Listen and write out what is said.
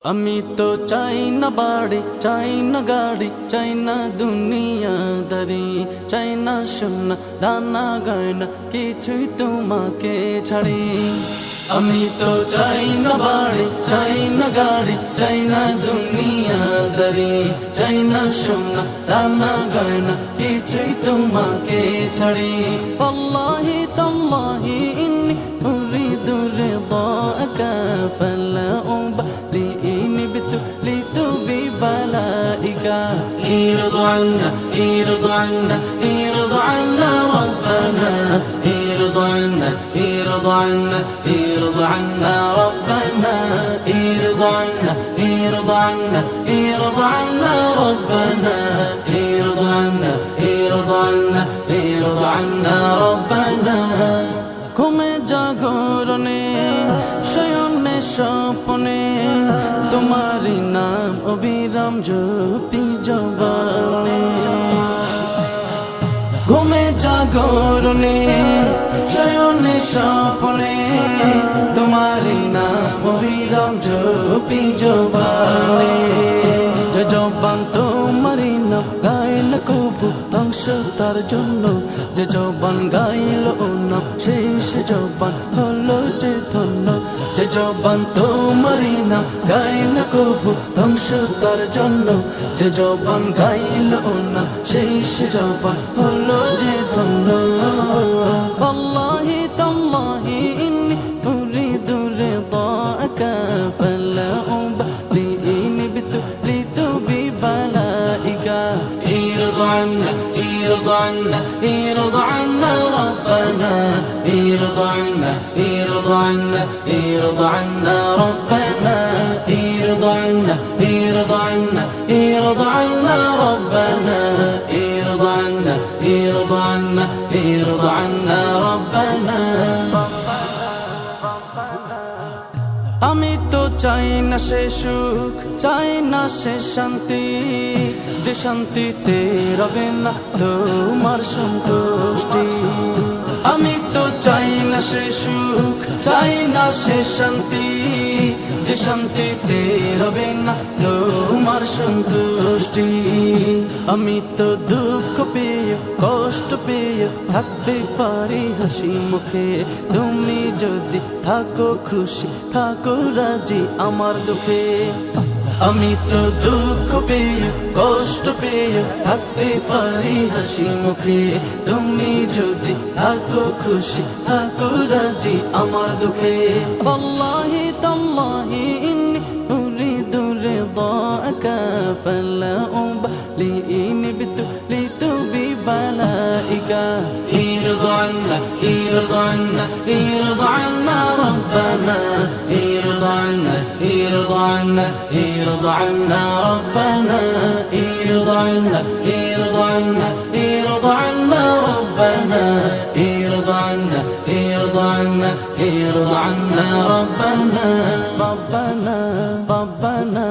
আমি তো চাই না বাড়ি, চাই না গাড়ি, চাই না দুনিয়াদারি, চাই না সোনা দানা গয়না, কিছুই তোমাকে ছাড়ি। আমি তো চাই না বাড়ি, চাই না গাড়ি, চাই না দুনিয়াদারি, চাই না সোনা দানা গয়না, কিছুই তোমাকে ছাড়ি। ওয়াল্লাহি তাল্লাহি ইন্নী উরিদু রিদাকা ফালা উবালি ইন বিতুলিতু বিবালাইকা। ইরضى عنا ইরضى عنا ইরضى عنا ربنا ইরضى عنا ইরضى عنا ইরضى عنا ربنا ইরضى عنا ইরضى عنا ইরضى عنا ربنا ইরضى عنا ইরضى عنا ইরضى عنا ربنا। ঘুমে জাগরণে শয়নে স্বপ্নে তোমারি নাম অবিরাম জপি জবানে। ঘুমে জাগরণে শয়নে স্বপ্নে তোমারি নাম অবিরাম জপি জবানে। যে জবান তোমারি নাম গাইল কবু ধ্বংস তার জন্য, যে জবান গাইল ও নাম শেষ জবান হলো যে ধন্য। যে জবান তোমারি নাম গাইল কবু ধ্বংস তার জন্য, যে জবান গাইল ও নাম শেষ জবান হলো যে ধন্য। ওয়াল্লাহি তাল্লাহি ইন্নী উরিদু রিদাকা ফালা উবালি ইন বিতুলিতু বিবালাইকা। ইরضى عنا ইরضى عنا ইরضى عنا ربنا ইরضى عنا ইরضى عنا ইরضى عنا ربنا ইরضى عنا ইরضى عنا ইরضى عنا ربنا ইরضى عنا ইরضى عنا ইরضى عنا ربنا। আমি তো চাই না সে সুখ, চাই না সে শান্তি, যে শান্তিতে রবে না তোমার সন্তুষ্টি। আমি তো চাই না সে সুখ, চাই না সে শান্তি, যে শান্তিতে রবে না তোমার সন্তুষ্টি। আমি তো দুঃখ পেয়ে কষ্ট পেয়ে থাকতে পারি হাসি মুখে, তুমি যদি থাকো খুশি থাকো রাজি আমার দুঃখে। আমি তো দুঃখ পেয়ে কষ্ট পেয়ে থাকতে পারি হাসি মুখে, তুমি যদি থাকো খুশি থাকো রাজি আমার দুঃখে। ওয়াল্লাহি তাল্লাহি ইন্নী উরিদু রিদাকা ফালা উবালি ইন বিতুলিতু বিবালাইকা। ইরضى عنا ইরضى عنا ইরضى عنا ربنا ইরضى عنا ইরضى عنا ইরضى عنا ربنا ইরضى عنا ইরضى عنا ইরضى عنا ربنا ইরضى عنا ইরضى عنا ইরضى عنا ربنا ربنا ربنا